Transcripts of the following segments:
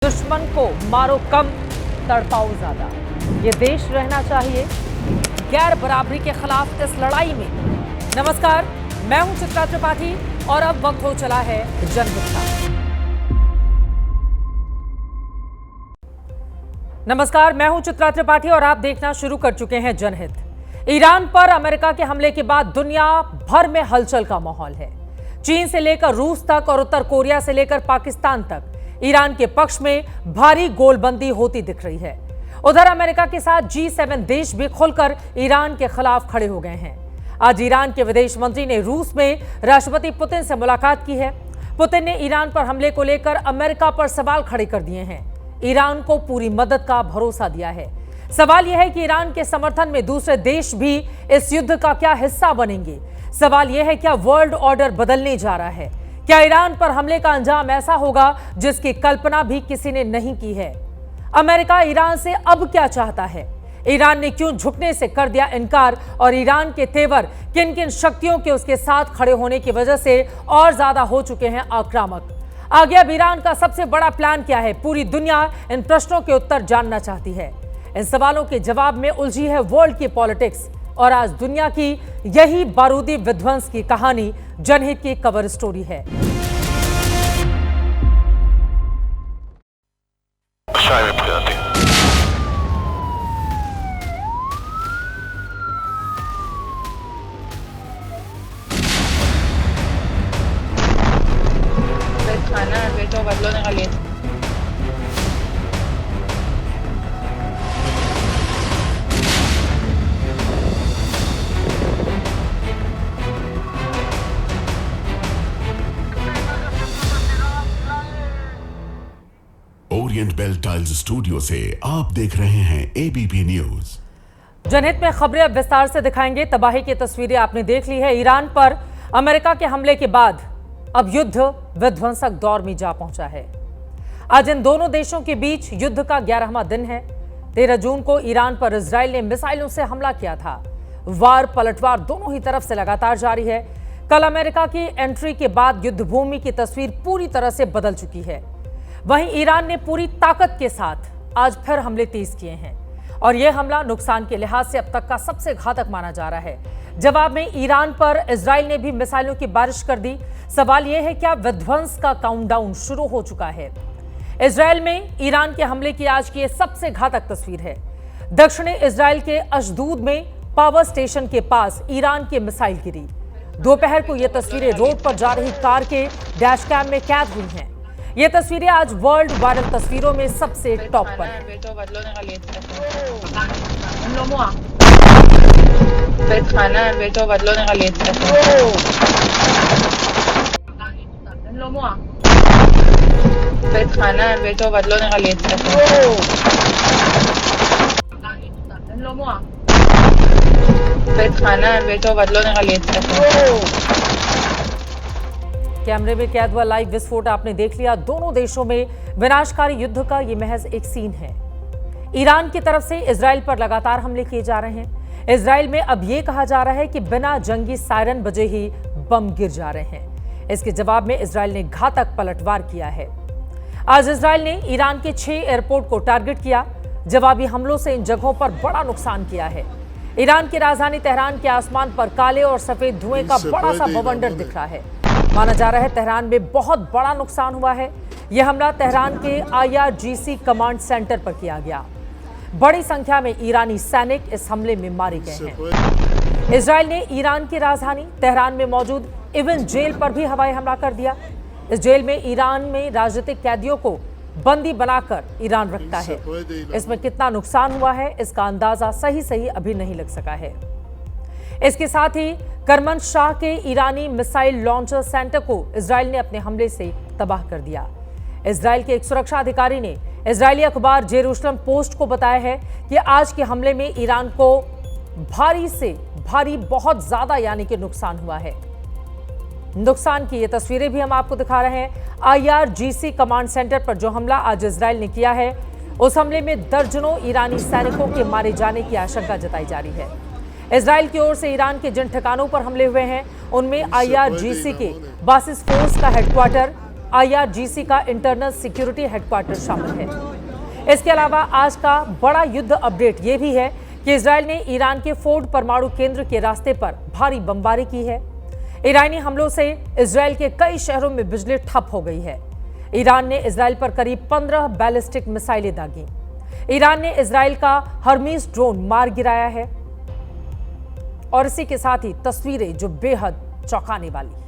दुश्मन को मारो कम, तड़पाओ ज्यादा। ये देश रहना चाहिए गैर बराबरी के खिलाफ इस लड़ाई में। नमस्कार, मैं हूं चित्रा त्रिपाठी और अब वक्त हो चला है जनहित का। नमस्कार, मैं हूं चित्रा त्रिपाठी और आप देखना शुरू कर चुके हैं जनहित। ईरान पर अमेरिका के हमले के बाद दुनिया भर में हलचल का माहौल है। चीन से लेकर रूस तक और उत्तर कोरिया से लेकर पाकिस्तान तक ईरान के पक्ष में भारी गोलबंदी होती दिख रही है। उधर अमेरिका के साथ G7 देश भी खुलकर ईरान के खिलाफ खड़े हो गए हैं। आज ईरान के विदेश मंत्री ने रूस में राष्ट्रपति पुतिन से मुलाकात की है। पुतिन ने ईरान पर हमले को लेकर अमेरिका पर सवाल खड़े कर दिए हैं। ईरान को पूरी मदद का भरोसा दिया है। सवाल यह है कि ईरान के समर्थन में दूसरे देश भी इस युद्ध का क्या हिस्सा बनेंगे। सवाल यह है, क्या वर्ल्ड ऑर्डर बदलने जा रहा है? क्या ईरान पर हमले का अंजाम ऐसा होगा जिसकी कल्पना भी किसी ने नहीं की है? अमेरिका ईरान से अब क्या चाहता है? ईरान ने क्यों झुकने से कर दिया इनकार और ईरान के तेवर किन किन शक्तियों के उसके साथ खड़े होने की वजह से और ज्यादा हो चुके हैं आक्रामक? आगे अब ईरान का सबसे बड़ा प्लान क्या है? पूरी दुनिया इन प्रश्नों के उत्तर जानना चाहती है। इन सवालों के जवाब में उलझी है वर्ल्ड की पॉलिटिक्स और आज दुनिया की यही बारूदी विध्वंस की कहानी जनहित की कवर स्टोरी है। ओरिएंट बेल टाइल्स स्टूडियो से आप देख रहे हैं एबीपी न्यूज। जनहित में खबरें अब विस्तार से दिखाएंगे। तबाही की तस्वीरें आपने देख ली है। ईरान पर अमेरिका के हमले के बाद अब युद्ध विध्वंसक दौर में जा पहुंचा है। आज इन दोनों देशों के बीच युद्ध का 11वां दिन है। 13 जून को ईरान पर इजराइल ने मिसाइलों से हमला किया था। वार पलटवार दोनों ही तरफ से लगातार जारी है। कल अमेरिका की एंट्री के बाद युद्ध भूमि की तस्वीर पूरी तरह से बदल चुकी है। वहीं ईरान ने पूरी ताकत के साथ आज फिर हमले तेज किए हैं और यह हमला नुकसान के लिहाज से अब तक का सबसे घातक माना जा रहा है। जवाब में ईरान पर इजराइल ने भी मिसाइलों की बारिश कर दी। सवाल यह है, क्या विध्वंस का काउंटडाउन शुरू हो चुका है? इजराइल में ईरान के हमले की आज की सबसे घातक तस्वीर है। दक्षिणी इजराइल के अशदूद में पावर स्टेशन के पास ईरान की मिसाइल गिरी। दोपहर को यह तस्वीरें रोड पर जा रही कार के डैश कैम में कैद हुई हैं। ये तस्वीरें आज वर्ल्ड वायरल तस्वीरों में सबसे टॉप पर हैं। कैमरे में कैद हुआ लाइव विस्फोट आपने देख लिया। दोनों देशों में विनाशकारी युद्ध का ये महज एक सीन है। ईरान की तरफ से इजराइल पर लगातार हमले किए जा रहे हैं। इजराइल में अब ये कहा जा रहा है कि बिना जंगी सायरन बजे ही बम गिर जा रहे हैं। इसके जवाब में इजराइल ने घातक पलटवार किया है। आज इजराइल ने ईरान के 6 एयरपोर्ट को टारगेट किया। जवाबी हमलों से इन जगहों पर बड़ा नुकसान किया है। ईरान की राजधानी तेहरान के आसमान पर काले और सफेद धुएं का बड़ा सा बवंडर दिख रहा है। माना जा रहा है तेहरान में बहुत बड़ा नुकसान हुआ है। यह हमला तेहरान के IRGC कमांड सेंटर पर किया गया। बड़ी संख्या में ईरानी सैनिक इस हमले में मारे गए हैं। इजराइल ने ईरान की राजधानी तेहरान में मौजूद इवन जेल पर भी हवाई हमला कर दिया। इस जेल में ईरान में राजनीतिक कैदियों को बंदी बनाकर ईरान रखता है। इसमें कितना नुकसान हुआ है इसका अंदाजा सही अभी नहीं लग सका है। इसके साथ ही करमनशाह के ईरानी मिसाइल लॉन्चर सेंटर को इजराइल ने अपने हमले से तबाह कर दिया। इजराइल के एक सुरक्षा अधिकारी ने इजरायली अखबार जेरूशलम पोस्ट को बताया है कि आज के हमले में ईरान को भारी से भारी बहुत ज्यादा यानी कि नुकसान हुआ है। नुकसान की ये तस्वीरें भी हम आपको दिखा रहे हैं। IRGC कमांड सेंटर पर जो हमला आज इजराइल ने किया है, उस हमले में दर्जनों ईरानी सैनिकों के मारे जाने की आशंका जताई जा रही है। इजराइल की ओर से ईरान के जिन ठिकानों पर हमले हुए हैं उनमें IRGC के बासिस फोर्स का हेडक्वार्टर, IRGC का इंटरनल सिक्योरिटी हेडक्वार्टर शामिल है। इसके अलावा आज का बड़ा युद्ध अपडेट यह भी है कि इजरायल ने ईरान के फोर्ड परमाणु केंद्र के रास्ते पर भारी बमबारी की है। ईरानी हमलों से इजरायल के कई शहरों में बिजली ठप हो गई है। ईरान ने इजरायल पर करीब 15 बैलिस्टिक मिसाइलें दागी। ईरान ने इजरायल का हर्मीज ड्रोन मार गिराया है। और इसी के साथ ही तस्वीरें जो बेहद चौंकाने वाली।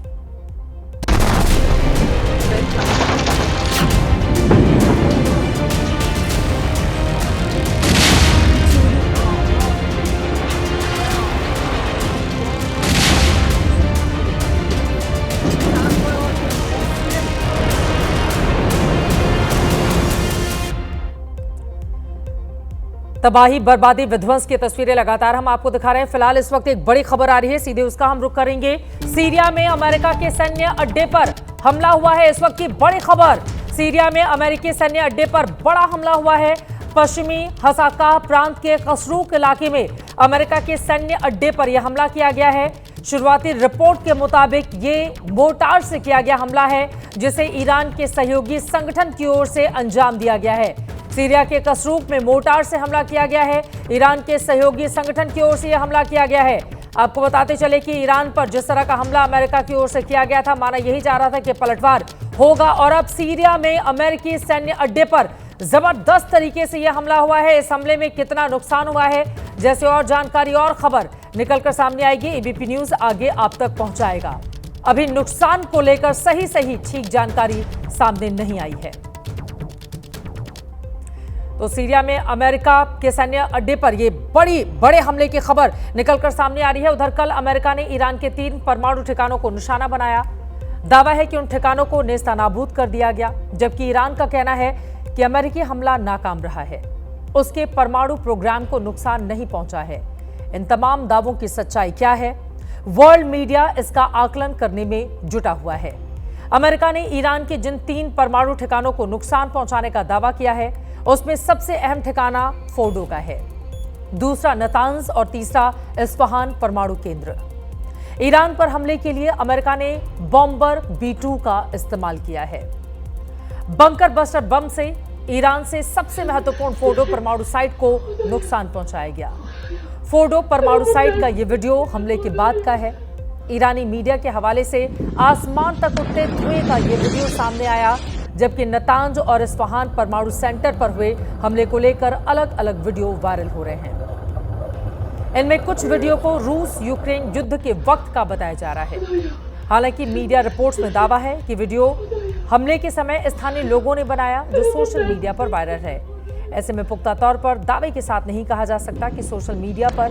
तबाही, बर्बादी, विध्वंस की तस्वीरें लगातार हम आपको दिखा रहे हैं। फिलहाल इस वक्त एक बड़ी खबर आ रही है, सीधे उसका हम रुख करेंगे। सीरिया में अमेरिका के सैन्य अड्डे पर हमला हुआ है। इस वक्त की बड़ी खबर, सीरिया में अमेरिकी सैन्य अड्डे पर बड़ा हमला हुआ है। पश्चिमी हसाकाह प्रांत के कसरूक इलाके में अमेरिका के सैन्य अड्डे पर यह हमला किया गया है। शुरुआती रिपोर्ट के मुताबिक ये मोर्टार से किया गया हमला है, जिसे ईरान के सहयोगी संगठन की ओर से अंजाम दिया गया है। सीरिया के कसरूक में मोर्टार से हमला किया गया है। ईरान के सहयोगी संगठन की ओर से यह हमला किया गया है। आपको बताते चले कि ईरान पर जिस तरह का हमला अमेरिका की ओर से किया गया था, माना यही जा रहा था कि पलटवार होगा, और अब सीरिया में अमेरिकी सैन्य अड्डे पर जबरदस्त तरीके से यह हमला हुआ है। इस हमले में कितना नुकसान हुआ है, जैसे और जानकारी और खबर निकलकर सामने आएगी, एबीपी न्यूज आगे आप तक पहुंचाएगा। अभी नुकसान को लेकर सही ठीक जानकारी सामने नहीं आई है। तो सीरिया में अमेरिका के सैन्य अड्डे पर ये बड़े हमले की खबर निकलकर सामने आ रही है। उधर कल अमेरिका ने ईरान के 3 परमाणु ठिकानों को निशाना बनाया। दावा है कि उन ठिकानों को नेस्तनाबूद कर दिया गया, जबकि ईरान का कहना है कि अमेरिकी हमला नाकाम रहा है, उसके परमाणु प्रोग्राम को नुकसान नहीं पहुंचा है। इन तमाम दावों की सच्चाई क्या है, वर्ल्ड मीडिया इसका आकलन करने में जुटा हुआ है। अमेरिका ने ईरान के जिन 3 परमाणु ठिकानों को नुकसान पहुंचाने का दावा किया है, उसमें सबसे अहम ठिकाना फोर्डो का है, दूसरा नतांज और तीसरा इस्फहान परमाणु केंद्र। ईरान पर हमले के लिए अमेरिका ने बॉम्बर B-2 का इस्तेमाल किया है। बंकर बस्टर बम से ईरान से सबसे महत्वपूर्ण फोर्डो परमाणु साइट को नुकसान पहुंचाया गया। फोर्डो परमाणु साइट का यह वीडियो हमले के बाद का है। ईरानी मीडिया के हवाले से आसमान तक उठते धुएं का यह वीडियो सामने आया, जबकि नतांज और इस्फहान परमाणु सेंटर पर हुए हमले को लेकर अलग अलग वीडियो वायरल हो रहे हैं। इनमें कुछ वीडियो को रूस यूक्रेन युद्ध के वक्त का बताया जा रहा है। हालांकि मीडिया रिपोर्ट्स में दावा है कि वीडियो हमले के समय स्थानीय लोगों ने बनाया, जो सोशल मीडिया पर वायरल है। ऐसे में पुख्ता तौर पर दावे के साथ नहीं कहा जा सकता कि सोशल मीडिया पर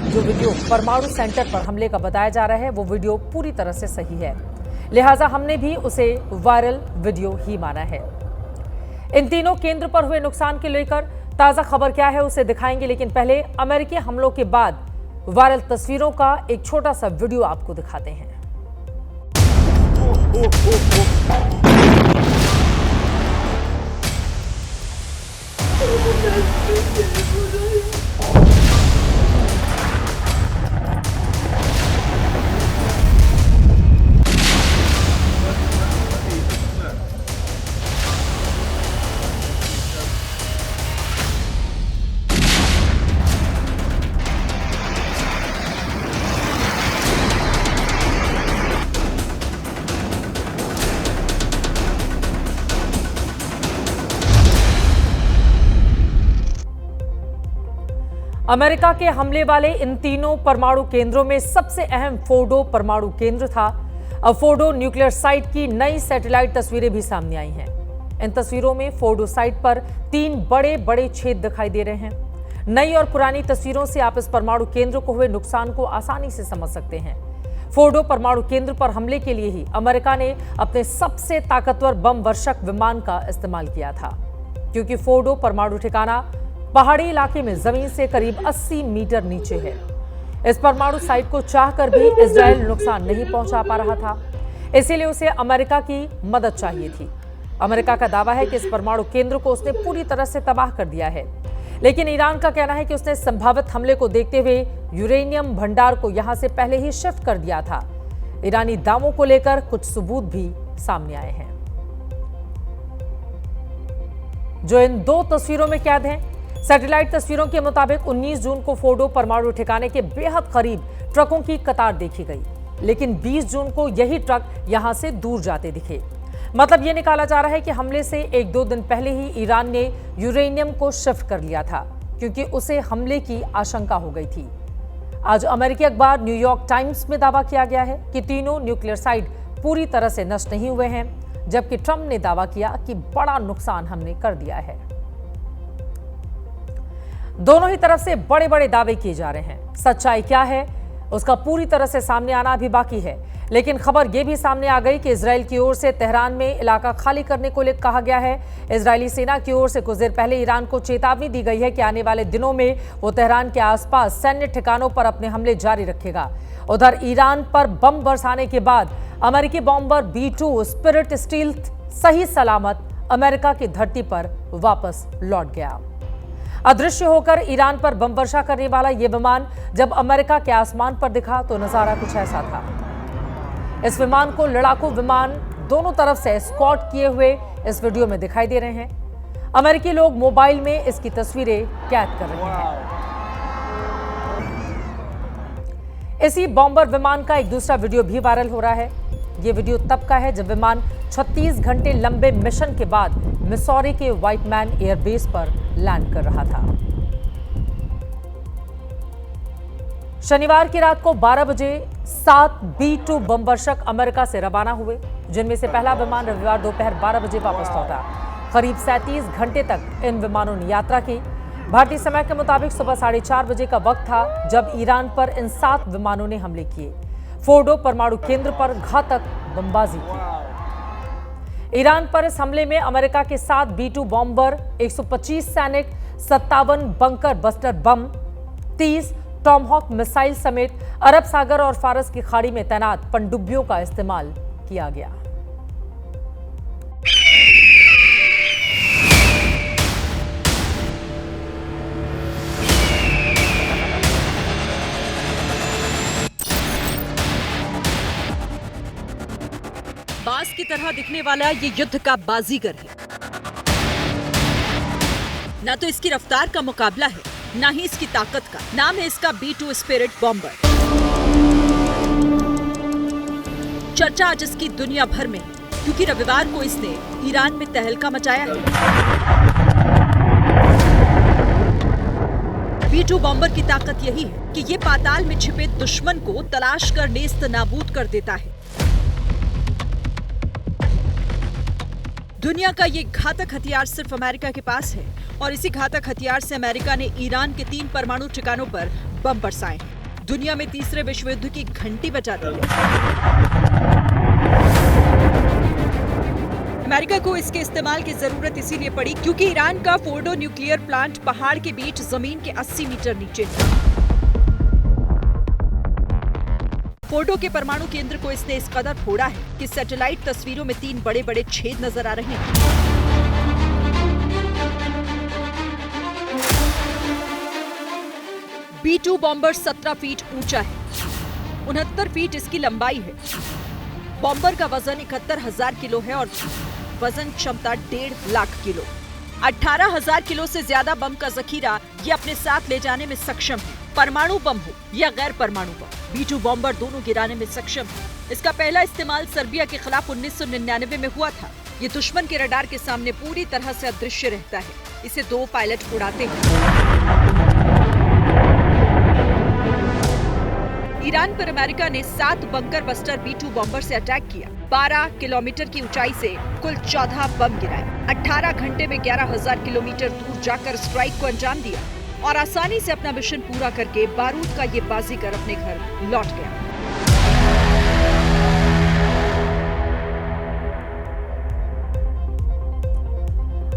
जो वीडियो परमाणु सेंटर पर हमले का बताया जा रहा है, वो वीडियो पूरी तरह से सही है। लिहाजा हमने भी उसे वायरल वीडियो ही माना है। इन तीनों केंद्र पर हुए नुकसान के लेकर ताजा खबर क्या है उसे दिखाएंगे, लेकिन पहले अमेरिकी हमलों के बाद वायरल तस्वीरों का एक छोटा सा वीडियो आपको दिखाते हैं। अमेरिका के हमले वाले इन तीनों परमाणु केंद्रों में सबसे अहम फोर्डो परमाणु केंद्र था। अब फोर्डो न्यूक्लियर साइट की नई सैटेलाइट तस्वीरें भी सामने आई हैं। इन तस्वीरों में फोर्डो साइट पर 3 बड़े छेद दिखाई दे रहे हैं। नई और पुरानी तस्वीरों से आप इस परमाणु केंद्र को हुए नुकसान को आसानी से समझ सकते हैं। फोर्डो परमाणु केंद्र पर हमले के लिए ही अमेरिका ने अपने सबसे ताकतवर बम वर्षक विमान का इस्तेमाल किया था, क्योंकि फोर्डो परमाणु ठिकाना पहाड़ी इलाके में जमीन से करीब 80 मीटर नीचे है। इस परमाणु साइट को चाहकर भी इजरायल नुकसान नहीं पहुंचा पा रहा था, इसीलिए उसे अमेरिका की मदद चाहिए थी। अमेरिका का दावा है कि इस परमाणु केंद्र को उसने पूरी तरह से तबाह कर दिया है, लेकिन ईरान का कहना है कि उसने संभावित हमले को देखते हुए यूरेनियम भंडार को यहां से पहले ही शिफ्ट कर दिया था। ईरानी दावों को लेकर कुछ सबूत भी सामने आए हैं। जो इन दो तस्वीरों में कैद हैं। सैटेलाइट तस्वीरों के मुताबिक 19 जून को फोर्डो परमाणु ठिकाने के बेहद करीब ट्रकों की कतार देखी गई, लेकिन 20 जून को यही ट्रक यहां से दूर जाते दिखे। मतलब ये निकाला जा रहा है कि हमले से 1-2 दिन पहले ही ईरान ने यूरेनियम को शिफ्ट कर लिया था, क्योंकि उसे हमले की आशंका हो गई थी। आज अमेरिकी अखबार न्यूयॉर्क टाइम्स में दावा किया गया है कि तीनों न्यूक्लियर साइट पूरी तरह से नष्ट नहीं हुए हैं, जबकि ट्रंप ने दावा किया कि बड़ा नुकसान हमने कर दिया है। दोनों ही तरफ से बड़े बड़े दावे किए जा रहे हैं। सच्चाई क्या है उसका पूरी तरह से सामने आना अभी बाकी है, लेकिन खबर यह भी सामने आ गई कि इजराइल की ओर से तेहरान में इलाका खाली करने को कहा गया है। इजरायली सेना की ओर से कुछ देर पहले ईरान को चेतावनी दी गई है कि आने वाले दिनों में वो तेहरान के आसपास सैन्य ठिकानों पर अपने हमले जारी रखेगा। उधर ईरान पर बम बरसाने के बाद अमेरिकी बॉम्बर B-2 स्पिरिट स्टील्थ सही सलामत अमेरिका की धरती पर वापस लौट गया। अदृश्य होकर ईरान पर बम वर्षा करने वाला यह विमान जब अमेरिका के आसमान पर दिखा तो नजारा कुछ ऐसा था। इस विमान को लड़ाकू विमान दोनों तरफ से स्क्वाड किए हुए इस वीडियो में दिखाई दे रहे हैं। अमेरिकी लोग मोबाइल में इसकी तस्वीरें कैद कर रहे हैं। इसी बॉम्बर विमान का एक दूसरा वीडियो भी वायरल हो रहा है। यह वीडियो तब का है जब विमान 36 घंटे लंबे मिशन के बाद मिसौरी के व्हाइटमैन एयरबेस पर लैंड कर रहा था। शनिवार की रात को 12 बजे 7 B-2 बमवर्षक अमेरिका से रवाना हुए, जिनमें से पहला विमान रविवार दोपहर 12 बजे वापस लौटा। करीब 37 घंटे तक इन विमानों ने यात्रा की। भारतीय समय के मुताबिक सुबह 4:30 बजे का वक्त था जब ईरान पर इन 7 विमानों ने हमले किए। फोर्डो परमाणु केंद्र पर घातक बमबाजी की। ईरान पर इस हमले में अमेरिका के 7 B-2 बॉम्बर, 125 सैनिक, 57 bunker buster bomb, 30 Tomahawk missile समेत अरब सागर और फारस की खाड़ी में तैनात पनडुब्बियों का इस्तेमाल किया गया। बाज की तरह दिखने वाला ये युद्ध का बाजीगर है। ना तो इसकी रफ्तार का मुकाबला है, ना ही इसकी ताकत का। नाम है इसका B-2 स्पिरिट बॉम्बर। चर्चा आज इसकी दुनिया भर में है, क्योंकि रविवार को इसने ईरान में तहलका मचाया है। B-2 बॉम्बर की ताकत यही है कि ये पाताल में छिपे दुश्मन को तलाश कर नेस्त नाबूद कर देता है। दुनिया का ये घातक हथियार सिर्फ अमेरिका के पास है, और इसी घातक हथियार से अमेरिका ने ईरान के 3 परमाणु ठिकानों पर बम बरसाए हैं। दुनिया में तीसरे विश्व युद्ध की घंटी बजा दी है। अमेरिका को इसके इस्तेमाल की जरूरत इसीलिए पड़ी क्योंकि ईरान का फोर्डो न्यूक्लियर प्लांट पहाड़ के बीच जमीन के 80 मीटर नीचे था। फोर्डो के परमाणु केंद्र को इसने इस कदर फोड़ा है कि सैटेलाइट तस्वीरों में 3 बड़े बड़े छेद नजर आ रहे हैं। B-2 बॉम्बर 17 फीट ऊंचा है, 69 फीट इसकी लंबाई है। बॉम्बर का वजन 71,000 किलो है और वजन क्षमता 1.5 लाख किलो। 18,000 किलो से ज्यादा बम का जखीरा ये अपने साथ ले जाने में सक्षम है, परमाणु बम हो या गैर परमाणु बम। B-2 बॉम्बर दोनों गिराने में सक्षम है। इसका पहला इस्तेमाल सर्बिया के खिलाफ 1999 में हुआ था। ये दुश्मन के रडार के सामने पूरी तरह से अदृश्य रहता है। इसे 2 पायलट उड़ाते हैं। ईरान पर अमेरिका ने 7 बंकर बस्टर B-2 बॉम्बर से अटैक किया। 12 किलोमीटर की ऊंचाई से कुल 14 बम गिराए। 18 घंटे में 11,000 किलोमीटर दूर जाकर स्ट्राइक को अंजाम दिया और आसानी से अपना मिशन पूरा करके बारूद का ये बाजीगर अपने घर लौट गया।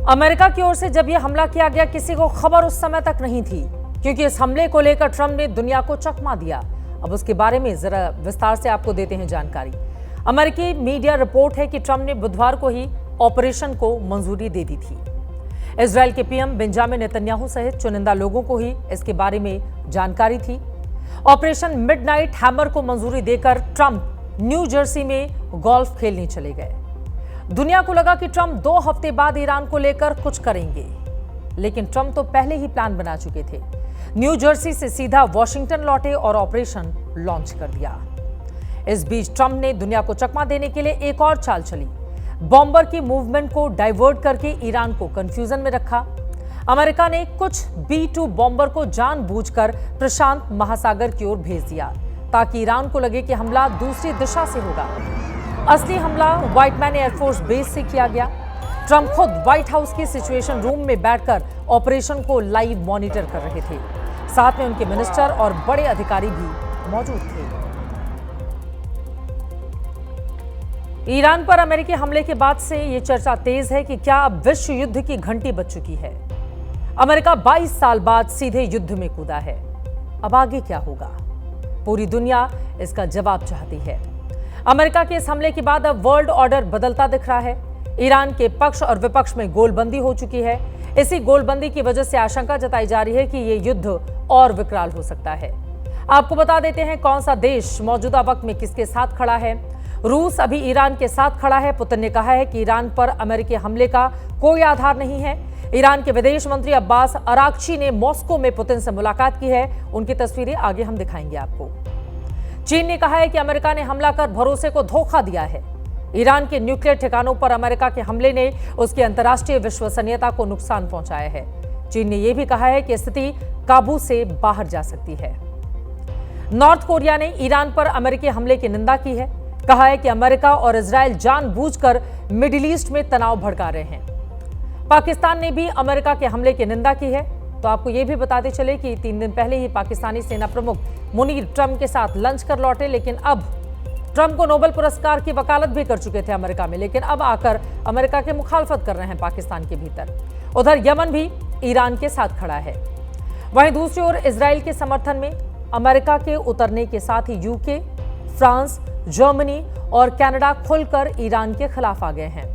अमेरिका की ओर से जब यह हमला किया गया, किसी को खबर उस समय तक नहीं थी, क्योंकि इस हमले को लेकर ट्रंप ने दुनिया को चकमा दिया। अब उसके बारे में जरा विस्तार से आपको देते हैं जानकारी। अमेरिकी मीडिया रिपोर्ट है कि ट्रंप ने बुधवार को ही ऑपरेशन को मंजूरी दे दी थी। इजराइल के पीएम बेंजामिन नेतन्याहू सहित चुनिंदा लोगों को ही इसके बारे में जानकारी थी। ऑपरेशन मिडनाइट हैमर को मंजूरी देकर ट्रंप न्यू जर्सी में गोल्फ खेलने चले गए। दुनिया को लगा कि ट्रंप 2 हफ्ते बाद ईरान को लेकर कुछ करेंगे, लेकिन ट्रंप तो पहले ही प्लान बना चुके थे। न्यू जर्सी से सीधा वॉशिंगटन लौटे और ऑपरेशन लॉन्च कर दिया। इस बीच ट्रंप ने दुनिया को चकमा देने के लिए एक और चाल चली। बॉम्बर की मूवमेंट को डाइवर्ट करके ईरान को कंफ्यूजन में रखा। अमेरिका ने कुछ B-2 बॉम्बर को जानबूझकर प्रशांत महासागर की ओर भेज दिया ताकि ईरान को लगे कि हमला दूसरी दिशा से होगा। असली हमला व्हाइट मैन एयरफोर्स बेस से किया गया। ट्रंप खुद व्हाइट हाउस की सिचुएशन रूम में बैठकर ऑपरेशन को लाइव मॉनिटर कर रहे थे। साथ में उनके मिनिस्टर और बड़े अधिकारी भी मौजूद थे। ईरान पर अमेरिकी हमले के बाद से ये चर्चा तेज है कि क्या अब विश्व युद्ध की घंटी बज चुकी है। अमेरिका 22 साल बाद सीधे युद्ध में कूदा है। अब आगे क्या होगा? पूरी दुनिया इसका जवाब चाहती है। अमेरिका के इस हमले के बाद अब वर्ल्ड ऑर्डर बदलता दिख रहा है। ईरान के पक्ष और विपक्ष में गोलबंदी हो चुकी है। इसी गोलबंदी की वजह से आशंका जताई जा रही है कि यह युद्ध और विकराल हो सकता है। आपको बता देते हैं कौन सा देश मौजूदा वक्त में किसके साथ खड़ा है। रूस अभी ईरान के साथ खड़ा है। पुतिन ने कहा है कि ईरान पर अमेरिकी हमले का कोई आधार नहीं है। ईरान के विदेश मंत्री अब्बास अराक्ची ने मॉस्को में पुतिन से मुलाकात की है। उनकी तस्वीरें आगे हम दिखाएंगे आपको। चीन ने कहा है कि अमेरिका ने हमला कर भरोसे को धोखा दिया है। ईरान के न्यूक्लियर ठिकानों पर अमेरिका के हमले ने उसकी अंतर्राष्ट्रीय विश्वसनीयता को नुकसान पहुंचाया है। चीन ने यह भी कहा है कि स्थिति काबू से बाहर जा सकती है। नॉर्थ कोरिया ने ईरान पर अमेरिकी हमले की निंदा की है। कहा है कि अमेरिका और इजरायल जानबूझकर मिडिल ईस्ट में तनाव भड़का रहे हैं। पाकिस्तान ने भी अमेरिका के हमले की निंदा की है। तो आपको यह भी बताते चले कि 3 दिन पहले ही पाकिस्तानी सेना प्रमुख मुनीर ट्रंप के साथ लंच कर लौटे, लेकिन अब ट्रंप को नोबेल पुरस्कार की वकालत भी कर चुके थे अमेरिका में, लेकिन अब आकर अमेरिका के मुखालफत कर रहे हैं पाकिस्तान के भीतर। उधर यमन भी ईरान के साथ खड़ा है। वहीं दूसरी ओर इजराइल के समर्थन में अमेरिका के उतरने के साथ ही यूके, फ्रांस, जर्मनी और कनाडा खुलकर ईरान के खिलाफ आ गए हैं।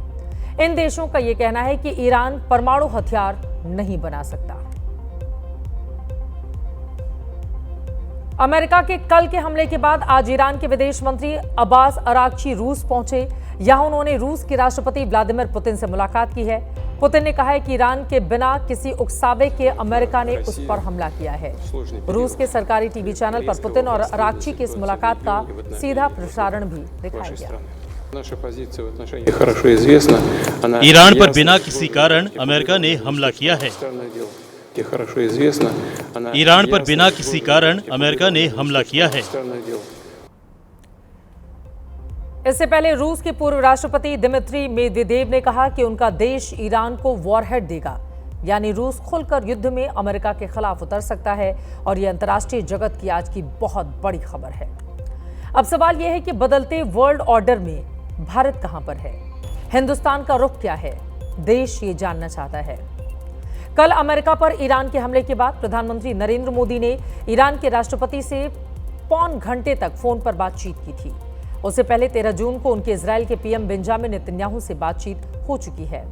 इन देशों का यह कहना है कि ईरान परमाणु हथियार नहीं बना सकता। अमेरिका के कल के हमले के बाद आज ईरान के विदेश मंत्री अब्बास अराक्ची रूस पहुंचे। यहां उन्होंने रूस के राष्ट्रपति व्लादिमीर पुतिन से मुलाकात की है। पुतिन ने कहा है कि ईरान के बिना किसी उकसावे के अमेरिका ने उस पर हमला किया है। रूस के सरकारी टीवी चैनल पर पुतिन और अराक्ची की इस मुलाकात का सीधा प्रसारण भी दिखाया गया। ईरान पर बिना किसी कारण अमेरिका ने हमला किया है। ईरान पर बिना किसी कारण अमेरिका ने हमला किया है। इससे पहले रूस के पूर्व राष्ट्रपति दिमित्री मेदवेदेव ने कहा कि उनका देश ईरान को वॉरहेड देगा, यानी रूस खुलकर युद्ध में अमेरिका के खिलाफ उतर सकता है। और यह अंतर्राष्ट्रीय जगत की आज की बहुत बड़ी खबर है। अब सवाल यह है कि बदलते वर्ल्ड ऑर्डर में भारत कहां पर है? हिंदुस्तान का रुख क्या है? देश ये जानना चाहता है। कल अमेरिका पर ईरान के हमले के बाद प्रधानमंत्री नरेंद्र मोदी ने ईरान के राष्ट्रपति से पौन घंटे तक फोन पर बातचीत की थी। उससे पहले 13 जून को उनके इजराइल के पीएम बेंजामिन नेतन्याहू से बातचीत हो चुकी है।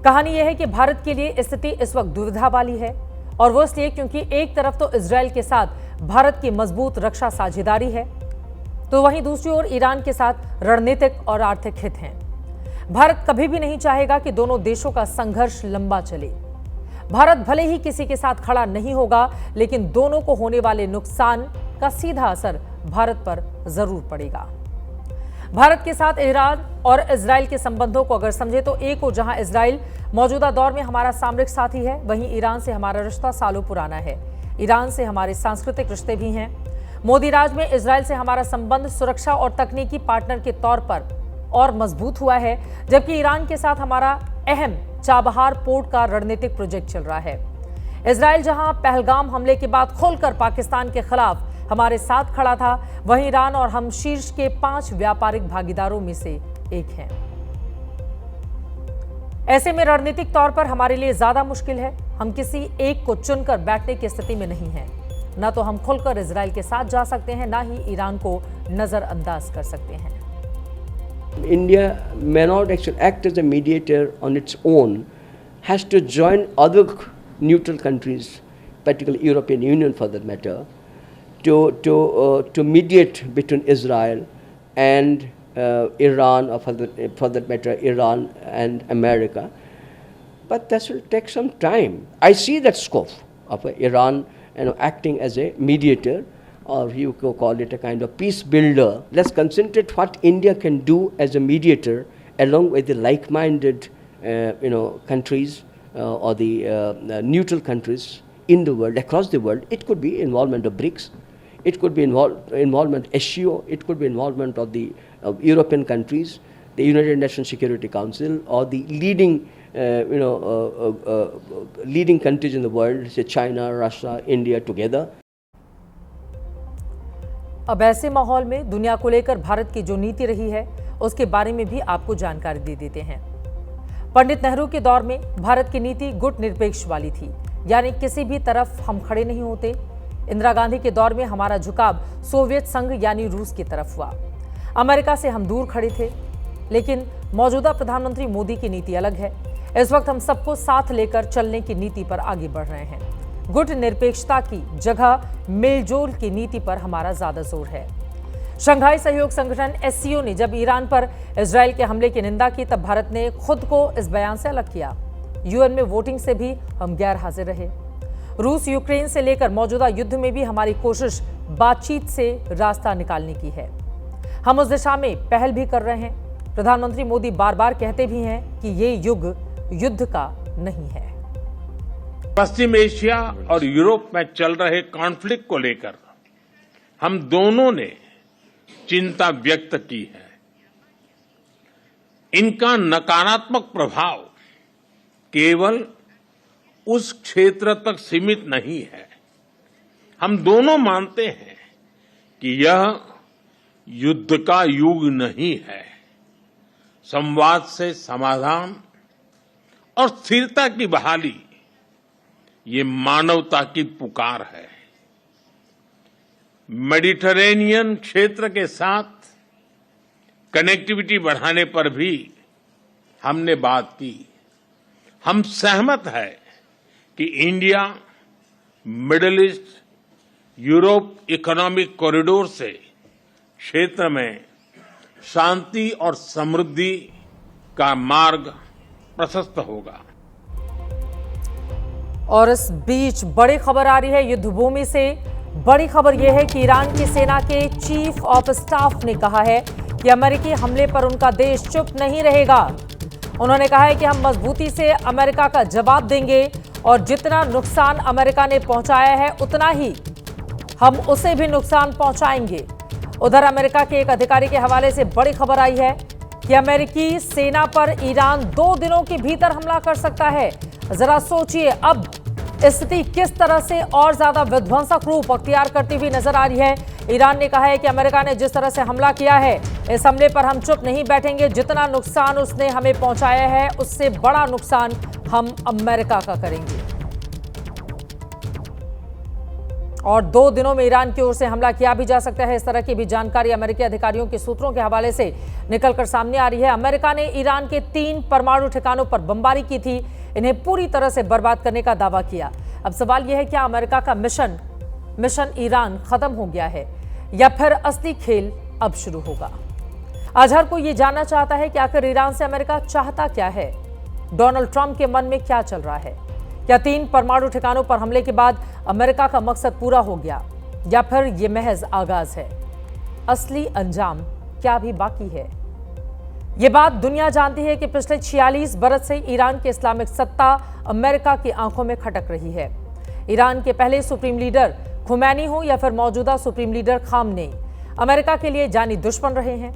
कहानी यह है कि भारत के लिए स्थिति इस वक्त दुविधा वाली है, और वो इसलिए क्योंकि एक तरफ तो इजराइल के साथ भारत की मजबूत रक्षा साझेदारी है, तो वहीं दूसरी ओर ईरान के साथ रणनीतिक और आर्थिक हित हैं। भारत कभी भी नहीं चाहेगा कि दोनों देशों का संघर्ष लंबा चले। भारत भले ही किसी के साथ खड़ा नहीं होगा, लेकिन दोनों को होने वाले नुकसान का सीधा असर भारत पर जरूर पड़ेगा। भारत के साथ ईरान और इजराइल के संबंधों को अगर समझे तो एक हो जहां इजराइल मौजूदा दौर में हमारा सामरिक साथी है, वहीं ईरान से हमारा रिश्ता सालों पुराना है। ईरान से हमारे सांस्कृतिक रिश्ते भी हैं। मोदी राज में इजराइल से हमारा संबंध सुरक्षा और तकनीकी पार्टनर के तौर पर और मजबूत हुआ है, जबकि ईरान के साथ हमारा अहम चाबहार पोर्ट का रणनीतिक प्रोजेक्ट चल रहा है। इजराइल जहां पहलगाम हमले के बाद खुलकर पाकिस्तान के खिलाफ हमारे साथ खड़ा था, वहीं ईरान और हम शीर्ष के 5 व्यापारिक भागीदारों में से एक हैं। ऐसे में रणनीतिक तौर पर हमारे लिए ज्यादा मुश्किल है। हम किसी एक को चुनकर बैठने की स्थिति में नहीं हैं। न तो हम खुलकर इजराइल के साथ जा सकते हैं, ना ही ईरान को नजरअंदाज कर सकते हैं। India may not actually act as a mediator on its own, has to join other neutral countries, particularly European Union for that matter, to mediate between Israel and Iran, or for that matter, Iran and America. But that will take some time. I see that scope of Iran, acting as a mediator, or you could call it a kind of peace builder. Let's concentrate what India can do as a mediator, along with the like-minded, countries or the neutral countries in the world, across the world. It could be involvement of BRICS. It could be involvement SCO. It could be involvement of the European countries, the United Nations Security Council, or the leading, leading countries in the world, say China, Russia, India together. अब ऐसे माहौल में दुनिया को लेकर भारत की जो नीति रही है, उसके बारे में भी आपको जानकारी दे देते हैं। पंडित नेहरू के दौर में भारत की नीति गुट निरपेक्ष वाली थी, यानी किसी भी तरफ हम खड़े नहीं होते। इंदिरा गांधी के दौर में हमारा झुकाव सोवियत संघ यानी रूस की तरफ हुआ। अमेरिका से हम दूर खड़े थे, लेकिन मौजूदा प्रधानमंत्री मोदी की नीति अलग है। इस वक्त हम सबको साथ लेकर चलने की नीति पर आगे बढ़ रहे हैं। गुट निरपेक्षता की जगह मेलजोल की नीति पर हमारा ज्यादा जोर है। शंघाई सहयोग संगठन SCO ने जब ईरान पर इजरायल के हमले की निंदा की, तब भारत ने खुद को इस बयान से अलग किया। UN में वोटिंग से भी हम गैर हाजिर रहे। रूस यूक्रेन से लेकर मौजूदा युद्ध में भी हमारी कोशिश बातचीत से रास्ता निकालने की है। हम उस दिशा में पहल भी कर रहे हैं। प्रधानमंत्री मोदी बार बार कहते भी हैं कि ये युग युद्ध का नहीं है। पश्चिम एशिया और यूरोप में चल रहे कॉन्फ्लिक्ट को लेकर हम दोनों ने चिंता व्यक्त की है। इनका नकारात्मक प्रभाव केवल उस क्षेत्र तक सीमित नहीं है। हम दोनों मानते हैं कि यह युद्ध का युग नहीं है। संवाद से समाधान और स्थिरता की बहाली, ये मानवता की पुकार है। मेडिटरेनियन क्षेत्र के साथ कनेक्टिविटी बढ़ाने पर भी हमने बात की। हम सहमत है कि India middle east Europe economic corridor से क्षेत्र में शांति और समृद्धि का मार्ग प्रशस्त होगा। और इस बीच बड़ी खबर आ रही है युद्धभूमि से। बड़ी खबर यह है कि ईरान की सेना के चीफ ऑफ स्टाफ ने कहा है कि अमेरिकी हमले पर उनका देश चुप नहीं रहेगा। उन्होंने कहा है कि हम मजबूती से अमेरिका का जवाब देंगे और जितना नुकसान अमेरिका ने पहुंचाया है उतना ही हम उसे भी नुकसान पहुंचाएंगे। उधर अमेरिका के एक अधिकारी के हवाले से बड़ी खबर आई है कि अमेरिकी सेना पर ईरान 2 दिनों के भीतर हमला कर सकता है। जरा सोचिए, अब स्थिति किस तरह से और ज्यादा विध्वंसक रूप अख्तियार करती हुई नजर आ रही है। ईरान ने कहा है कि अमेरिका ने जिस तरह से हमला किया है, इस हमले पर हम चुप नहीं बैठेंगे। जितना नुकसान उसने हमें पहुंचाया है, उससे बड़ा नुकसान हम अमेरिका का करेंगे। और 2 दिनों में ईरान की ओर से हमला किया भी जा सकता है, इस तरह की भी जानकारी अमेरिकी अधिकारियों के सूत्रों के हवाले से निकलकर सामने आ रही है। अमेरिका ने ईरान के 3 परमाणु ठिकानों पर बमबारी की थी, इन्हें पूरी तरह से बर्बाद करने का दावा किया। अब सवाल यह है, क्या अमेरिका का मिशन ईरान खत्म हो गया है या फिर असली खेल अब शुरू होगा? आज हर कोई ये जानना चाहता है कि आखिर ईरान से अमेरिका चाहता क्या है। डोनाल्ड ट्रंप के मन में क्या चल रहा है? क्या 3 परमाणु ठिकानों पर हमले के बाद अमेरिका का मकसद पूरा हो गया या फिर ये महज आगाज है? असली अंजाम क्या भी बाकी है? ये बात दुनिया जानती है कि पिछले 46 बरस से ईरान की इस्लामिक सत्ता अमेरिका की आंखों में खटक रही है। ईरान के पहले सुप्रीम लीडर खुमैनी हो या फिर मौजूदा सुप्रीम लीडर खामनेई, अमेरिका के लिए जानी दुश्मन रहे हैं।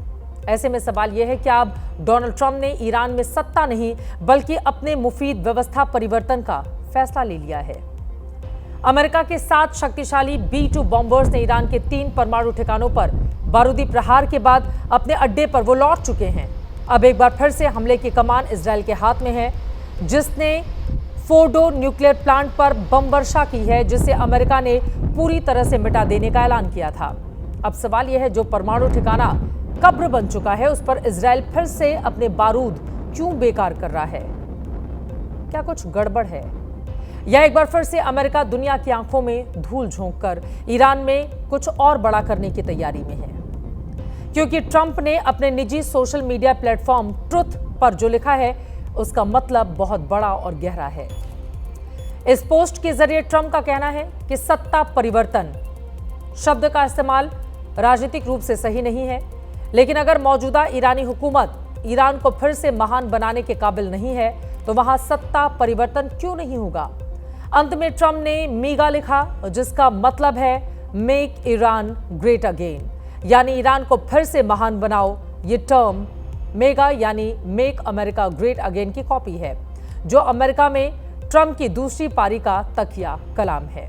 ऐसे में सवाल यह है कि अब डोनाल्ड ट्रंप ने ईरान में सत्ता नहीं बल्कि अपने मुफीद व्यवस्था परिवर्तन का फैसला ले लिया है। अमेरिका के 7 शक्तिशाली B-2 बॉम्बर्स ने ईरान के 3 परमाणु ठिकानों पर बारूदी प्रहार के बाद अपने अड्डे पर वो लौट चुके हैं। अब एक बार फिर से हमले की कमान इजरायल के हाथ में है, जिसने फोर्डो न्यूक्लियर प्लांट पर बम वर्षा की है, जिसे अमेरिका ने पूरी तरह से मिटा देने का ऐलान किया था। अब सवाल यह है, जो परमाणु ठिकाना कब्र बन चुका है, उस पर इजरायल फिर से अपने बारूद क्यों बेकार कर रहा है? क्या कुछ गड़बड़ है या एक बार फिर से अमेरिका दुनिया की आंखों में धूल झोंककर ईरान में कुछ और बड़ा करने की तैयारी में है? क्योंकि ट्रंप ने अपने निजी सोशल मीडिया प्लेटफॉर्म ट्रुथ पर जो लिखा है उसका मतलब बहुत बड़ा और गहरा है। इस पोस्ट के जरिए ट्रंप का कहना है कि सत्ता परिवर्तन शब्द का इस्तेमाल राजनीतिक रूप से सही नहीं है, लेकिन अगर मौजूदा ईरानी हुकूमत ईरान को फिर से महान बनाने के काबिल नहीं है तो वहां सत्ता परिवर्तन क्यों नहीं होगा। अंत में ट्रंप ने मेगा लिखा, जिसका मतलब है मेक ईरान ग्रेट अगेन, यानी ईरान को फिर से महान बनाओ। ये टर्म मेगा यानी मेक अमेरिका ग्रेट अगेन की कॉपी है, जो अमेरिका में ट्रंप की दूसरी पारी का तकिया कलाम है।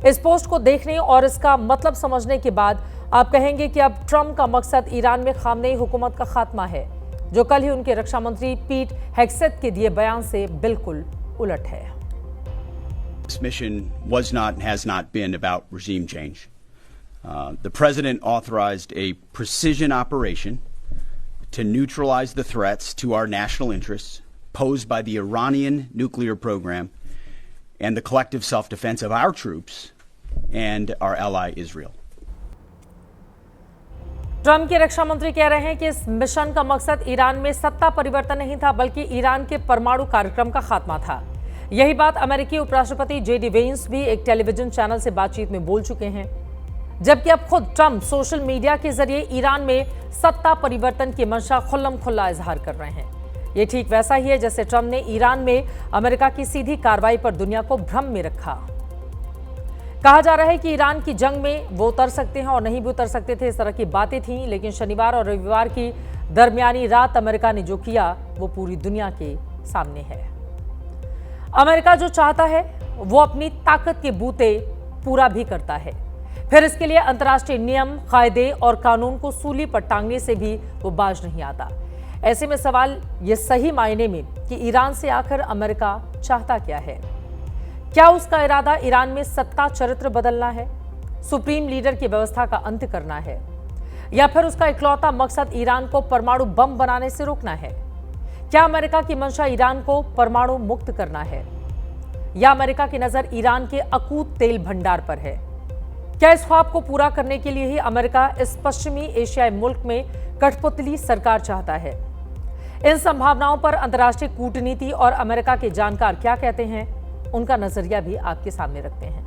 इस पोस्ट को देखने और इसका मतलब समझने के बाद आप कहेंगे कि अब ट्रंप का मकसद ईरान में खामनेई हुकूमत का खात्मा है, जो कल ही उनके रक्षा मंत्री पीट हेग्सेथ के दिए बयान से बिल्कुल उलट है। This mission was not and has not been about regime change. The president authorized a precision operation to neutralize the threats to our national interests posed by the Iranian nuclear program and the collective self-defense of our troops and our ally Israel. Trump के रक्षा मंत्री कह रहे हैं कि इस mission का मकसद Iran में सत्ता परिवर्तन नहीं था, बल्कि ईरान के परमाणु कार्यक्रम का खात्मा था। यही बात अमेरिकी उपराष्ट्रपति जेडी वेंस भी एक टेलीविजन चैनल से बातचीत में बोल चुके हैं, जबकि अब खुद ट्रंप सोशल मीडिया के जरिए ईरान में सत्ता परिवर्तन की मंशा खुल्लम खुल्ला इजहार कर रहे हैं। ये ठीक वैसा ही है जैसे ट्रंप ने ईरान में अमेरिका की सीधी कार्रवाई पर दुनिया को भ्रम में रखा। कहा जा रहा है कि ईरान की जंग में वो उतर सकते हैं और नहीं भी उतर सकते थे, इस तरह की बातें थीं, लेकिन शनिवार और रविवार की दरमियानी रात अमेरिका ने जो किया वो पूरी दुनिया के सामने है। अमेरिका जो चाहता है वो अपनी ताकत के बूते पूरा भी करता है, फिर इसके लिए अंतर्राष्ट्रीय नियम, कायदे और कानून को सूली पर टांगने से भी वो बाज नहीं आता। ऐसे में सवाल ये सही मायने में कि ईरान से आखिर अमेरिका चाहता क्या है? क्या उसका इरादा ईरान में सत्ता चरित्र बदलना है, सुप्रीम लीडर की व्यवस्था का अंत करना है, या फिर उसका इकलौता मकसद ईरान को परमाणु बम बनाने से रोकना है? क्या अमेरिका की मंशा ईरान को परमाणु मुक्त करना है, या अमेरिका की नजर ईरान के अकूत तेल भंडार पर है? क्या इस ख्वाब को पूरा करने के लिए ही अमेरिका इस पश्चिमी एशियाई मुल्क में कठपुतली सरकार चाहता है? इन संभावनाओं पर अंतर्राष्ट्रीय कूटनीति और अमेरिका के जानकार क्या कहते हैं, उनका नजरिया भी आपके सामने रखते हैं।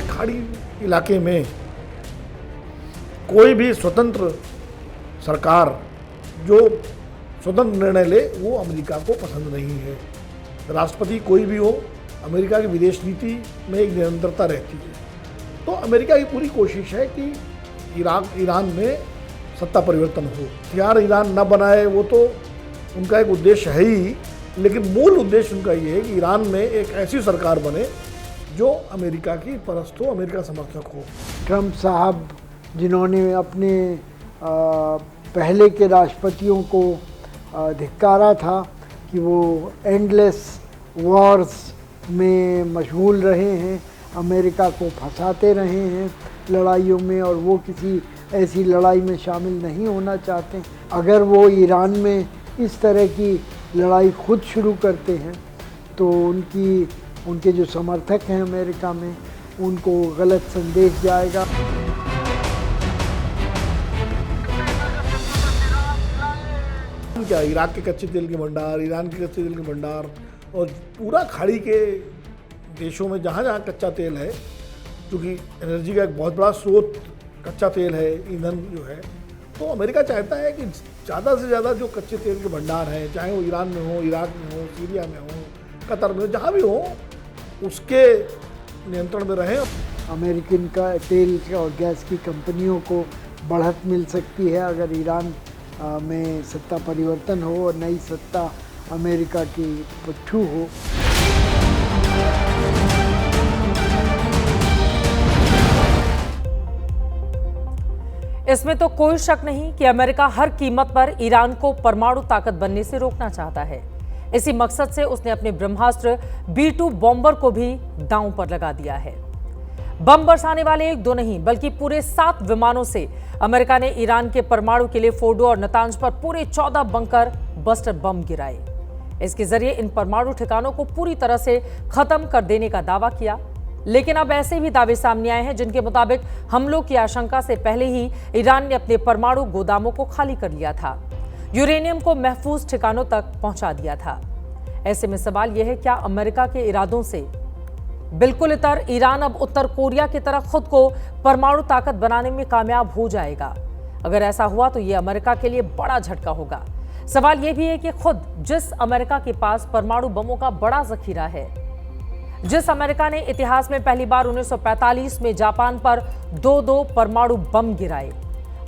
खाड़ी इलाके में कोई भी स्वतंत्र सरकार जो स्वतंत्र निर्णय ले वो अमेरिका को पसंद नहीं है। राष्ट्रपति कोई भी हो, अमेरिका की विदेश नीति में एक निरंतरता रहती है। तो अमेरिका की पूरी कोशिश है कि ईरान में सत्ता परिवर्तन हो। हथियार ईरान न बनाए वो तो उनका एक उद्देश्य है ही, लेकिन मूल उद्देश्य उनका ये है कि ईरान में एक ऐसी सरकार बने जो अमेरिका की परस्त हो, अमेरिका समर्थक हो। ट्रंप साहब जिन्होंने अपने पहले के राष्ट्रपतियों को धिक्कारा था कि वो एंडलेस वॉर्स में मशगूल रहे हैं, अमेरिका को फंसाते रहे हैं लड़ाइयों में, और वो किसी ऐसी लड़ाई में शामिल नहीं होना चाहते। अगर वो ईरान में इस तरह की लड़ाई खुद शुरू करते हैं तो उनके जो समर्थक हैं अमेरिका में, उनको गलत संदेश जाएगा। क्या इराक के कच्चे तेल के भंडार, ईरान के कच्चे तेल के भंडार और पूरा खाड़ी के देशों में जहाँ जहाँ कच्चा तेल है, क्योंकि एनर्जी का एक बहुत बड़ा स्रोत कच्चा तेल है, ईंधन जो है, तो अमेरिका चाहता है कि ज़्यादा से ज़्यादा जो कच्चे तेल के भंडार हैं, चाहे वो ईरान में हो, इराक में हो, सीरिया में हो, कतर में हो, जहाँ भी हो, उसके नियंत्रण में रहें। अमेरिकन का तेल और गैस की कंपनियों को बढ़त मिल सकती है अगर ईरान में सत्ता परिवर्तन हो और नई सत्ता अमेरिका की पट्टू हो। इसमें तो कोई शक नहीं कि अमेरिका हर कीमत पर ईरान को परमाणु ताकत बनने से रोकना चाहता है। इसी मकसद से उसने अपने ब्रह्मास्त्र B-2 बॉम्बर को भी दांव पर लगा दिया है। बम बरसाने वाले एक दो नहीं बल्कि पूरे 7 विमानों से अमेरिका ने ईरान के परमाणु के लिए फोर्डो और नतांज पर पूरे 14 बंकर बस्टर बम गिराए। इसके जरिए इन परमाणु ठिकानों को पूरी तरह से खत्म कर देने का दावा किया। लेकिन अब ऐसे भी दावे सामने आए हैं जिनके मुताबिक हमलों की आशंका से पहले ही ईरान ने अपने परमाणु गोदामों को खाली कर लिया था, यूरेनियम को महफूज ठिकानों तक पहुंचा दिया था। ऐसे में सवाल यह है, क्या अमेरिका के इरादों से बिल्कुल इतर ईरान अब उत्तर कोरिया की तरह खुद को परमाणु ताकत बनाने में कामयाब हो जाएगा? अगर ऐसा हुआ तो यह अमेरिका के लिए बड़ा झटका होगा। सवाल यह भी है कि खुद जिस अमेरिका के पास परमाणु बमों का बड़ा जखीरा है, जिस अमेरिका ने इतिहास में पहली बार 1945 में जापान पर 2 परमाणु बम गिराए,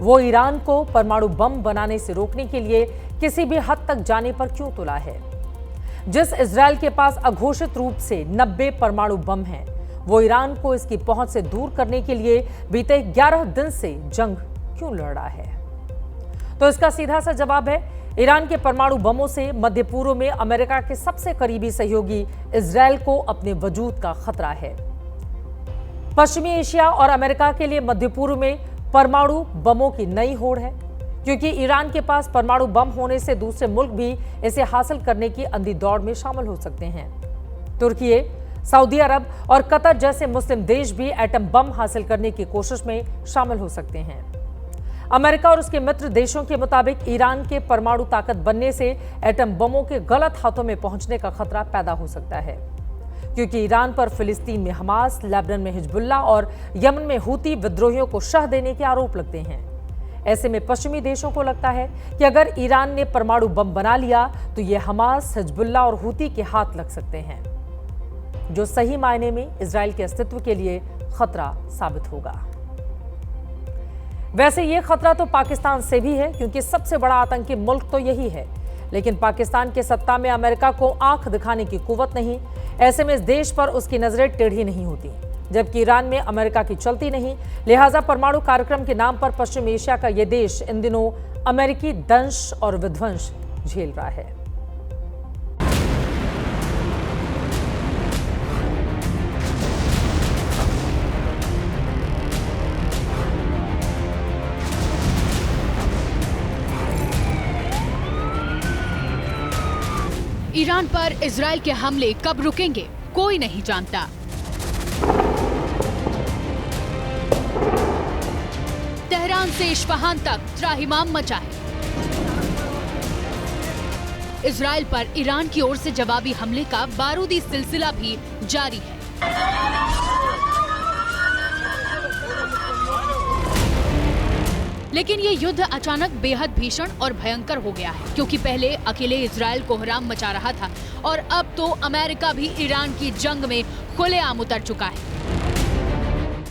वो ईरान को परमाणु बम बनाने से रोकने के लिए किसी भी हद तक जाने पर क्यों तुला है? जिस इजराइल के पास अघोषित रूप से 90 परमाणु बम हैं, वो ईरान को इसकी पहुंच से दूर करने के लिए बीते 11 दिन से जंग क्यों लड़ रहा है? तो इसका सीधा सा जवाब है, ईरान के परमाणु बमों से मध्य पूर्व में अमेरिका के सबसे करीबी सहयोगी इजराइल को अपने वजूद का खतरा है। पश्चिमी एशिया और अमेरिका के लिए मध्य पूर्व में परमाणु बमों की नई होड़ है, क्योंकि ईरान के पास परमाणु बम होने से दूसरे मुल्क भी इसे हासिल करने की अंधी दौड़ में शामिल हो सकते हैं। तुर्की, सऊदी अरब और कतर जैसे मुस्लिम देश भी एटम बम हासिल करने की कोशिश में शामिल हो सकते हैं। अमेरिका और उसके मित्र देशों के मुताबिक ईरान के परमाणु ताकत बनने से एटम बमों के गलत हाथों में पहुंचने का खतरा पैदा हो सकता है, क्योंकि ईरान पर फिलिस्तीन में हमास, लेबनान में हिजबुल्लाह और यमन में हूती विद्रोहियों को शह देने के आरोप लगते हैं। ऐसे में पश्चिमी देशों को लगता है कि अगर ईरान ने परमाणु बम बना लिया तो ये हमास, हिजबुल्लाह और हूती के हाथ लग सकते हैं, जो सही मायने में इजराइल के अस्तित्व के लिए खतरा साबित होगा। वैसे ये खतरा तो पाकिस्तान से भी है, क्योंकि सबसे बड़ा आतंकी मुल्क तो यही है, लेकिन पाकिस्तान के सत्ता में अमेरिका को आंख दिखाने की कुव्वत नहीं। ऐसे में इस देश पर उसकी नजरें टेढ़ी नहीं होती, जबकि ईरान में अमेरिका की चलती नहीं। लिहाजा परमाणु कार्यक्रम के नाम पर पश्चिम एशिया का यह देश इन दिनों अमेरिकी दंश और विध्वंस झेल रहा है। ईरान पर इजराइल के हमले कब रुकेंगे, कोई नहीं जानता। तेहरान से इस्फहान तक त्राहिमाम मचा है। इजराइल पर ईरान की ओर से जवाबी हमले का बारूदी सिलसिला भी जारी है। लेकिन ये युद्ध अचानक बेहद भीषण और भयंकर हो गया है, क्योंकि पहले अकेले इजराइल कोहराम मचा रहा था और अब तो अमेरिका भी ईरान की जंग में खुलेआम उतर चुका है।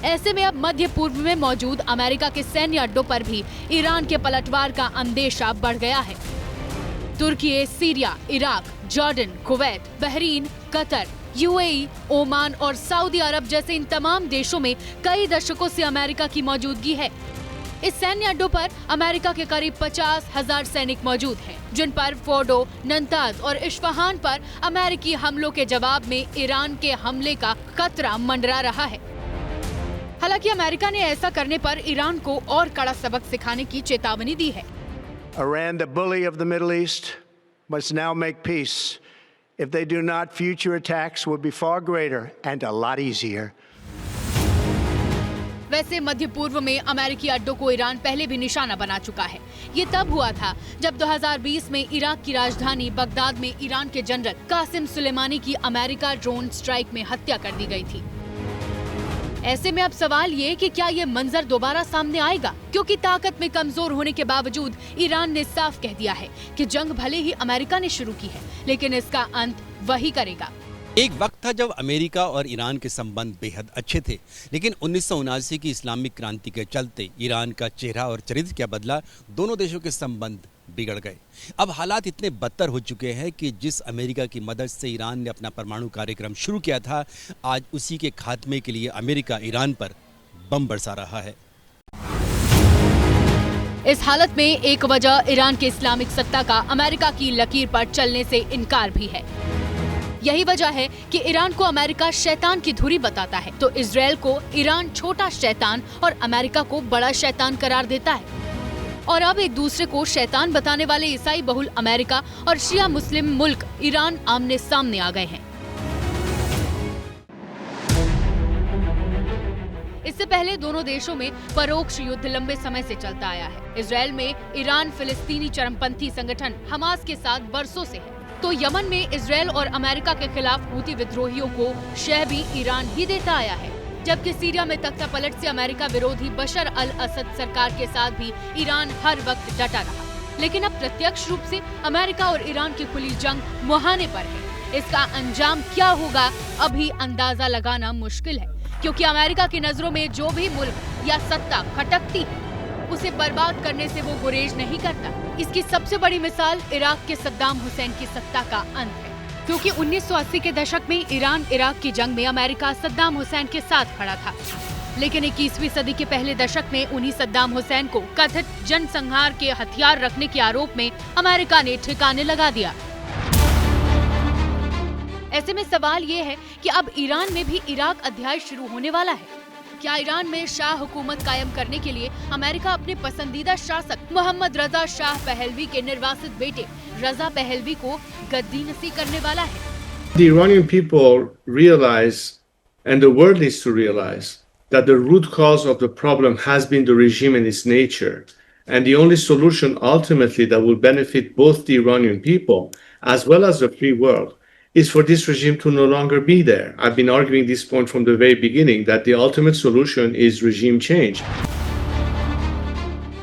ऐसे में अब मध्य पूर्व में मौजूद अमेरिका के सैन्य अड्डों पर भी ईरान के पलटवार का अंदेशा बढ़ गया है। तुर्की, Syria, Iraq, Jordan, Kuwait, Bahrain, Qatar, UAE, Oman और सऊदी अरब जैसे इन तमाम देशों में कई दशकों से अमेरिका की मौजूदगी है। इस सैन्य अड्डों पर अमेरिका के करीब 50,000 सैनिक मौजूद हैं, जिन पर फोर्डो, नंताज और इस्फहान पर अमेरिकी हमलों के जवाब में ईरान के हमले का खतरा मंडरा रहा है। हालांकि अमेरिका ने ऐसा करने पर ईरान को और कड़ा सबक सिखाने की चेतावनी दी है। Iran, the bully of the Middle East, must now make peace. If they do not, future attacks will be far greater and a lot easier. वैसे मध्य पूर्व में अमेरिकी अड्डों को ईरान पहले भी निशाना बना चुका है। ये तब हुआ था जब 2020 में इराक की राजधानी बगदाद में ईरान के जनरल कासिम सुलेमानी की अमेरिका ड्रोन स्ट्राइक में हत्या कर दी गई थी। ऐसे में अब सवाल ये कि क्या ये मंजर दोबारा सामने आएगा, क्योंकि ताकत में कमजोर होने के बावजूद ईरान ने साफ कह दिया है कि जंग भले ही अमेरिका ने शुरू की है, लेकिन इसका अंत वही करेगा। एक वक्त था जब अमेरिका और ईरान के संबंध बेहद अच्छे थे, लेकिन 1979 की इस्लामिक क्रांति के चलते ईरान का चेहरा और चरित्र क्या बदला, दोनों देशों के संबंध बिगड़ गए। अब हालात इतने बदतर हो चुके हैं कि जिस अमेरिका की मदद से ईरान ने अपना परमाणु कार्यक्रम शुरू किया था, आज उसी के खात्मे के लिए अमेरिका ईरान पर बम बरसा रहा है। इस हालत में एक वजह ईरान के इस्लामिक सत्ता का अमेरिका की लकीर पर चलने से इनकार भी है। यही वजह है कि ईरान को अमेरिका शैतान की धुरी बताता है, तो इजराइल को ईरान छोटा शैतान और अमेरिका को बड़ा शैतान करार देता है। और अब एक दूसरे को शैतान बताने वाले ईसाई बहुल अमेरिका और शिया मुस्लिम मुल्क ईरान आमने सामने आ गए हैं। इससे पहले दोनों देशों में परोक्ष युद्ध लंबे समय से चलता आया है। इजराइल में ईरान फिलिस्तीनी चरमपंथी संगठन हमास के साथ बरसों से है, तो यमन में इजराइल और अमेरिका के खिलाफ हूती विद्रोहियों को शह भी ईरान ही देता आया है। जबकि सीरिया में तख्ता पलट से अमेरिका विरोधी बशर अल असद सरकार के साथ भी ईरान हर वक्त डटा रहा। लेकिन अब प्रत्यक्ष रूप से अमेरिका और ईरान की खुली जंग मुहाने पर है। इसका अंजाम क्या होगा अभी अंदाजा लगाना मुश्किल है, क्योंकि अमेरिका की नजरों में जो भी मुल्क या सत्ता खटकती है उसे बर्बाद करने से वो गुरेज नहीं करता। इसकी सबसे बड़ी मिसाल इराक के सद्दाम हुसैन की सत्ता का अंत है, क्योंकि 1980 के दशक में ईरान इराक की जंग में अमेरिका सद्दाम हुसैन के साथ खड़ा था। लेकिन 21वीं सदी के पहले दशक में उन्हीं सद्दाम हुसैन को कथित जनसंहार के हथियार रखने के आरोप में अमेरिका ने ठिकाने लगा दिया। ऐसे में सवाल ये है कि अब ईरान में भी इराक अध्याय शुरू होने वाला है। क्या ईरान में शाह हुकूमत कायम करने के लिए अमेरिका अपने पसंदीदा शासक मोहम्मद रजा शाह पहलवी के निर्वासित बेटे रजा पहलवी को गद्दी नसीब करने वाला है? The Iranian people realize, and the world needs to realize, that the root cause of the problem has been the regime and its nature, and the only solution ultimately that will benefit both the Iranian people as well as the free world is for this regime to no longer be there. I've been arguing this point from the very beginning, that the ultimate solution is regime change.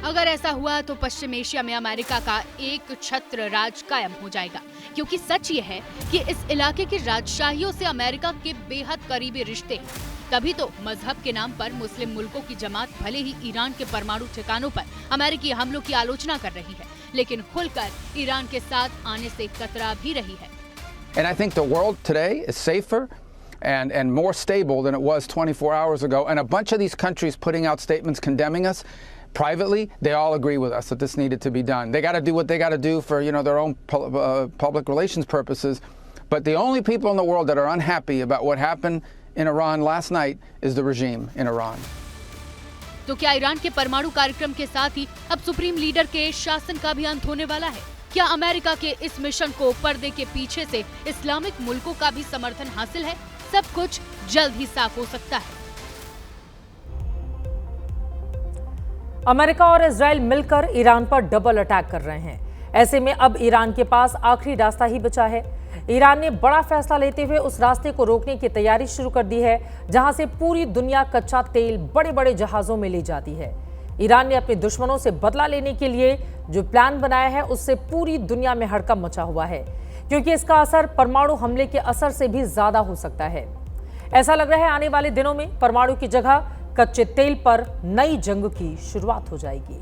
अगर ऐसा हुआ तो पश्चिम Asia में America का एक छत्र राज कायम हो जाएगा, क्योंकि सच ये है कि इस इलाके के राजशाहियों से अमेरिका के बेहद करीबी रिश्ते हैं। तभी तो मजहब के नाम पर मुस्लिम मुल्कों की जमात भले ही ईरान के परमाणु ठिकानों पर अमेरिकी हमलों की आलोचना कर रही है, लेकिन खुलकर ईरान के साथ आने से कतरा भी रही है। And I think the world today is safer and more stable than it was 24 hours ago. And a bunch of these countries putting out statements condemning us privately, they all agree with us that this needed to be done. They got to do what they got to do for, their own public relations purposes. But the only people in the world that are unhappy about what happened in Iran last night is the regime in Iran. तो क्या Iran के परमाणु कार्यक्रम के साथ ही अब supreme leader के शासन का भी अंत होने वाला है? क्या अमेरिका के इस मिशन को पर्दे के पीछे से इस्लामिक मुल्कों का भी समर्थन हासिल है? सब कुछ जल्द ही साफ हो सकता है। अमेरिका और इजराइल मिलकर ईरान पर डबल अटैक कर रहे हैं। ऐसे में अब ईरान के पास आखिरी रास्ता ही बचा है। ईरान ने बड़ा फैसला लेते हुए उस रास्ते को रोकने की तैयारी शुरू कर दी है, जहां से पूरी दुनिया कच्चा तेल बड़े बड़े जहाजों में ले जाती है। ईरान ने अपने दुश्मनों से बदला लेने के लिए जो प्लान बनाया है, उससे पूरी दुनिया में हड़कंप मचा हुआ है, क्योंकि इसका असर परमाणु हमले के असर से भी ज्यादा हो सकता है। ऐसा लग रहा है आने वाले दिनों में परमाणु की जगह कच्चे तेल पर नई जंग की शुरुआत हो जाएगी।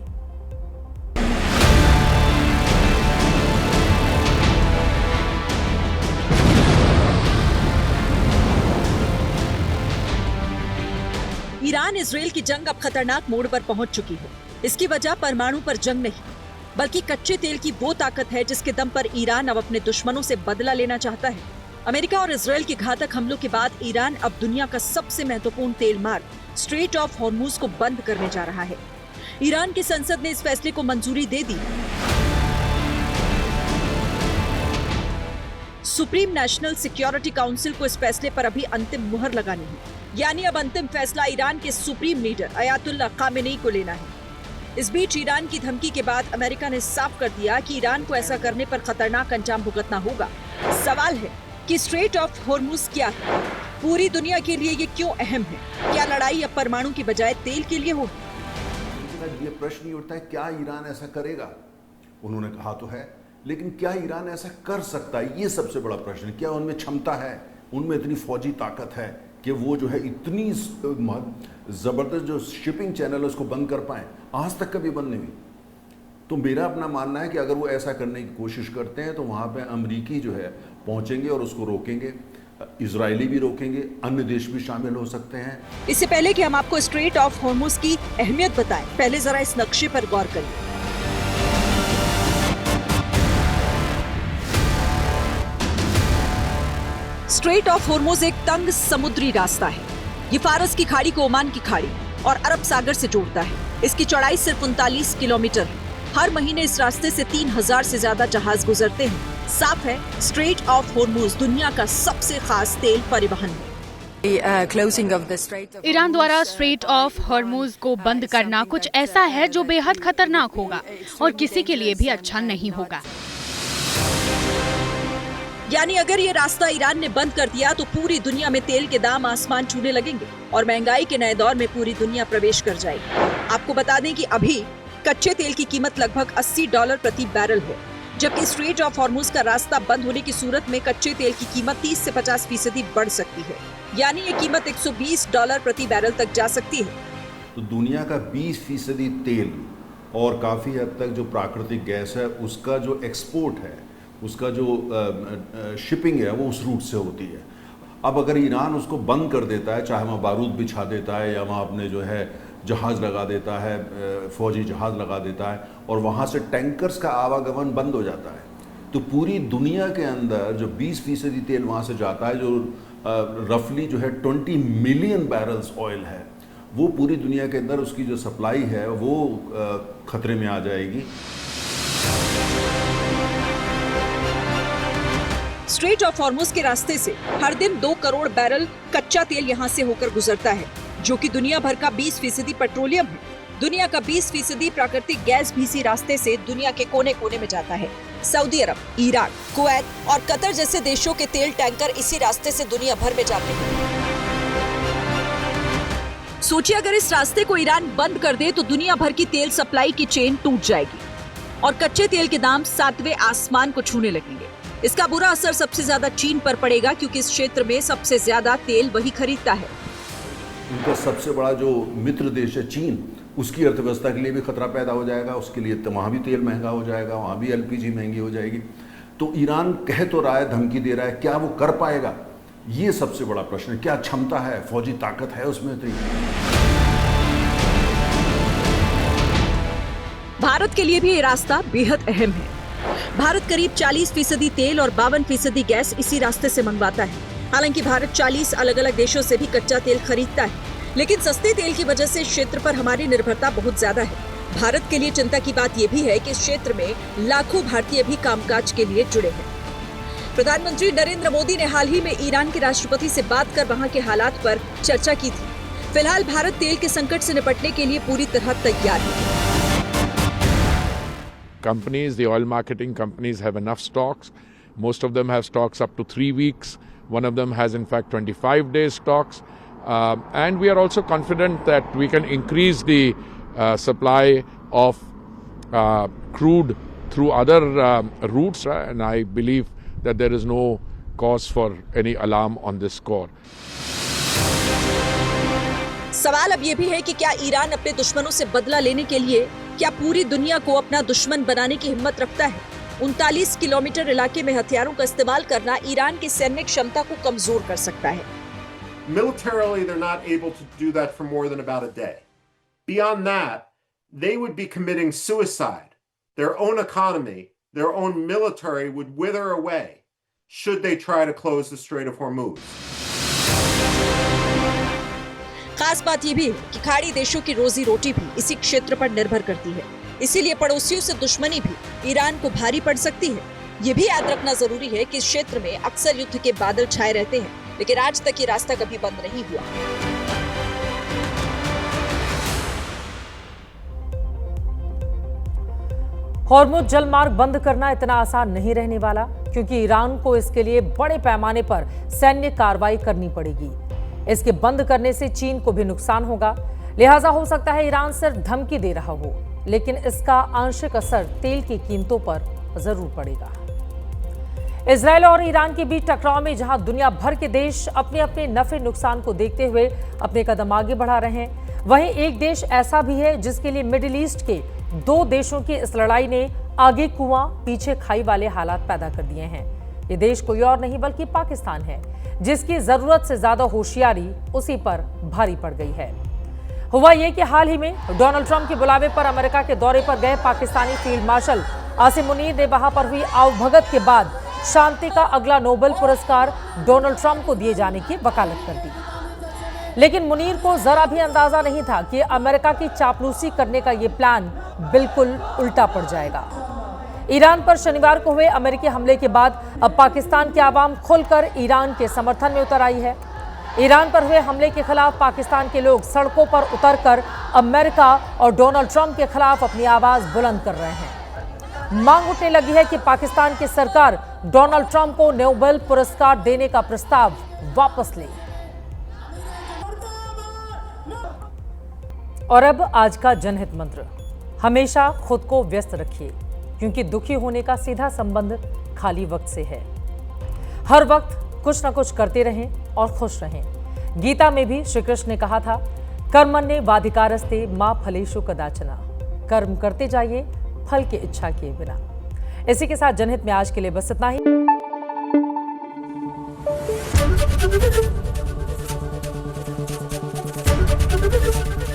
ईरान इजराइल की जंग अब खतरनाक मोड़ पर पहुंच चुकी है। इसकी वजह परमाणु पर जंग नहीं, बल्कि कच्चे तेल की वो ताकत है जिसके दम पर ईरान अब अपने दुश्मनों से बदला लेना चाहता है। अमेरिका और इजराइल के घातक हमलों के बाद ईरान अब दुनिया का सबसे महत्वपूर्ण तेल मार्ग स्ट्रेट ऑफ हॉर्मुज को बंद करने जा रहा है। ईरान की संसद ने इस फैसले को मंजूरी दे दी। सुप्रीम नेशनल सिक्योरिटी काउंसिल को इस फैसले पर अभी अंतिम मुहर लगानी है, यानी अब अंतिम फैसला ईरान के सुप्रीम लीडर अयातुल्ला खामेनेई को लेना है। इस बीच ईरान की धमकी के बाद अमेरिका ने साफ कर दिया कि ईरान को ऐसा करने पर खतरनाक अंजाम भुगतना होगा। सवाल है कि स्ट्रेट ऑफ हॉर्मुज क्या है? पूरी दुनिया के लिए ये क्यों अहम है? क्या लड़ाई अब परमाणु की बजाय तेल के लिए होगी? ये प्रश्न ही उठता है, क्या ईरान ऐसा करेगा? उन्होंने कहा तो है, लेकिन क्या ईरान ऐसा कर सकता है? ये सबसे बड़ा प्रश्न है। क्या उनमें क्षमता है, उनमें इतनी फौजी ताकत है कि वो जो है इतनी ज़बरदस्त जो शिपिंग चैनल है उसको बंद कर पाएँ? आज तक कभी बंद नहीं हुई। तो मेरा अपना मानना है कि अगर वो ऐसा करने की कोशिश करते हैं तो वहाँ पे अमरीकी जो है पहुँचेंगे और उसको रोकेंगे, इजरायली भी रोकेंगे, अन्य देश भी शामिल हो सकते हैं। इससे पहले कि हम आपको स्ट्रेट ऑफ हॉर्मुज की अहमियत बताएं, पहले जरा इस नक्शे पर गौर करिए। स्ट्रेट ऑफ हॉर्मुज एक तंग समुद्री रास्ता है। ये फारस की खाड़ी को ओमान की खाड़ी और अरब सागर से जोड़ता है। इसकी चौड़ाई सिर्फ 39 किलोमीटर है। हर महीने इस रास्ते से 3000 से ज्यादा जहाज गुजरते हैं। साफ है, स्ट्रेट ऑफ हॉर्मुज दुनिया का सबसे खास तेल परिवहन है। ईरान द्वारा स्ट्रेट ऑफ हॉर्मुज को बंद करना कुछ ऐसा है जो बेहद खतरनाक होगा और किसी के लिए भी अच्छा नहीं होगा। यानी अगर ये रास्ता ईरान ने बंद कर दिया तो पूरी दुनिया में तेल के दाम आसमान छूने लगेंगे और महंगाई के नए दौर में पूरी दुनिया प्रवेश कर जाएगी। आपको बता दें कि अभी कच्चे तेल की कीमत लगभग $80 प्रति बैरल है, जबकि स्ट्रेट ऑफ हॉर्मुज का रास्ता बंद होने की सूरत में कच्चे तेल की कीमत 30 से 50% बढ़ सकती है। यानी ये कीमत $120 प्रति बैरल तक जा सकती है। तो दुनिया का 20% तेल और काफी हद तक जो प्राकृतिक गैस है उसका जो एक्सपोर्ट है, उसका जो शिपिंग है वो उस रूट से होती है। अब अगर ईरान उसको बंद कर देता है, चाहे वहाँ बारूद बिछा देता है या वहाँ अपने जो है जहाज़ लगा देता है, फौजी जहाज़ लगा देता है और वहाँ से टैंकर्स का आवागमन बंद हो जाता है, तो पूरी दुनिया के अंदर जो 20% तेल वहाँ से जाता है, जो रफली जो है 20 मिलियन बैरल्स ऑयल है, वो पूरी दुनिया के अंदर उसकी जो सप्लाई है वो खतरे में आ जाएगी। स्ट्रेट ऑफ हॉर्मुज के रास्ते से हर दिन 2 करोड़ बैरल कच्चा तेल यहाँ से होकर गुजरता है, जो कि दुनिया भर का 20% पेट्रोलियम है। दुनिया का 20% प्राकृतिक गैस भी इसी रास्ते से दुनिया के कोने कोने में जाता है। सऊदी अरब, ईरान, कुवैत और कतर जैसे देशों के तेल टैंकर इसी रास्ते से दुनिया भर में जाते हैं। सोचिए अगर इस रास्ते को ईरान बंद कर दे तो दुनिया भर की तेल सप्लाई की चेन टूट जाएगी और कच्चे तेल के दाम 7वें आसमान को छूने लगेंगे। इसका बुरा असर सबसे ज्यादा चीन पर पड़ेगा, क्योंकि इस क्षेत्र में सबसे ज्यादा तेल वही खरीदता है। उनका सबसे बड़ा जो मित्र देश है चीन, उसकी अर्थव्यवस्था के लिए भी खतरा पैदा हो जाएगा। उसके लिए तो वहाँ भी तेल महंगा हो जाएगा, वहाँ भी LPG महंगी हो जाएगी। तो ईरान कह तो रहा है, धमकी दे रहा है, क्या वो कर पाएगा? ये सबसे बड़ा प्रश्न है। क्या क्षमता है, फौजी ताकत है उसमें? तो भारत के लिए भी ये रास्ता बेहद अहम है। भारत करीब 40% तेल और 52% गैस इसी रास्ते से मंगवाता है। हालांकि भारत 40 अलग अलग देशों से भी कच्चा तेल खरीदता है, लेकिन सस्ते तेल की वजह से इस क्षेत्र पर हमारी निर्भरता बहुत ज्यादा है। भारत के लिए चिंता की बात यह भी है कि इस क्षेत्र में लाखों भारतीय भी कामकाज के लिए जुड़े हैं। प्रधानमंत्री नरेंद्र मोदी ने हाल ही में ईरान के राष्ट्रपति से बात कर वहां के हालात पर चर्चा की थी। फिलहाल भारत तेल के संकट से निपटने के लिए पूरी तरह तैयार है। Companies, the oil marketing companies have enough stocks. Most of them have stocks up to 3 weeks. One of them has in fact 25 days stocks. And we are also confident that we can increase the supply of crude through other routes. And I believe that there is no cause for any alarm on this score. सवाल अब ये भी है कि क्या Iran अपने दुश्मनों से बदला लेने के लिए क्या पूरी दुनिया को अपना दुश्मन बनाने की हिम्मत रखता है? 39 किलोमीटर इलाके में हथियारों का इस्तेमाल करना ईरान की सैन्य क्षमता को कमजोर कर सकता है। Militarily, they're not able to do that for more than about a day. Beyond that, they would be committing suicide. Their own economy, their own military would wither away should they try to close the Strait of Hormuz. खास बात यह भी है कि खाड़ी देशों की रोजी रोटी भी इसी क्षेत्र पर निर्भर करती है। इसीलिए पड़ोसियों से दुश्मनी भी ईरान को भारी पड़ सकती है। ये भी याद रखना जरूरी है कि इस क्षेत्र में अक्सर युद्ध के बादल छाए रहते हैं, लेकिन आज तक ये रास्ता कभी बंद नहीं हुआ। हॉर्मुज जलमार्ग बंद करना इतना आसान नहीं रहने वाला, क्योंकि ईरान को इसके लिए बड़े पैमाने पर सैन्य कार्रवाई करनी पड़ेगी। इसके बंद करने से चीन को भी नुकसान होगा, लिहाजा हो सकता है ईरान सिर्फ धमकी दे रहा हो, लेकिन इसका आंशिक असर तेल की कीमतों पर जरूर पड़ेगा। इजरायल और ईरान के बीच टकराव में जहां दुनिया भर के देश अपने अपने नफे नुकसान को देखते हुए अपने कदम आगे बढ़ा रहे हैं, वहीं एक देश ऐसा भी है जिसके लिए मिडिल ईस्ट के 2 देशों की इस लड़ाई ने आगे कुआं पीछे खाई वाले हालात पैदा कर दिए हैं। ये देश कोई और नहीं बल्कि पाकिस्तान है, जिसकी जरूरत से ज्यादा होशियारी उसी पर भारी पड़ गई है। हुआ ये कि हाल ही में डोनाल्ड ट्रंप के बुलावे पर अमेरिका के दौरे पर गए पाकिस्तानी फील्ड मार्शल आसिम मुनीर ने वहां पर हुई आवभगत के बाद शांति का अगला नोबेल पुरस्कार डोनाल्ड ट्रंप को दिए जाने की वकालत कर दी। लेकिन मुनीर को जरा भी अंदाजा नहीं था कि अमेरिका की चापलूसी करने का यह प्लान बिल्कुल उल्टा पड़ जाएगा। ईरान पर शनिवार को हुए अमेरिकी हमले के बाद अब पाकिस्तान की आवाम खुलकर ईरान के समर्थन में उतर आई है। ईरान पर हुए हमले के खिलाफ पाकिस्तान के लोग सड़कों पर उतरकर अमेरिका और डोनाल्ड ट्रंप के खिलाफ अपनी आवाज बुलंद कर रहे हैं। मांग उठने लगी है कि पाकिस्तान की सरकार डोनाल्ड ट्रंप को नोबेल पुरस्कार देने का प्रस्ताव वापस ले। और अब आज का जनहित मंत्र, हमेशा खुद को व्यस्त रखिए, क्योंकि दुखी होने का सीधा संबंध खाली वक्त से है। हर वक्त कुछ न कुछ करते रहें और खुश रहें। गीता में भी श्री कृष्ण ने कहा था, कर्मण्ये वाधिकारस्ते मां फलेषु कदाचन, कर्म करते जाइए फल की इच्छा किए बिना। इसी के साथ जनहित में आज के लिए बस इतना ही।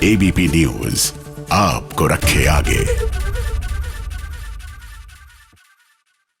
एबीपी न्यूज आपको रखे आगे।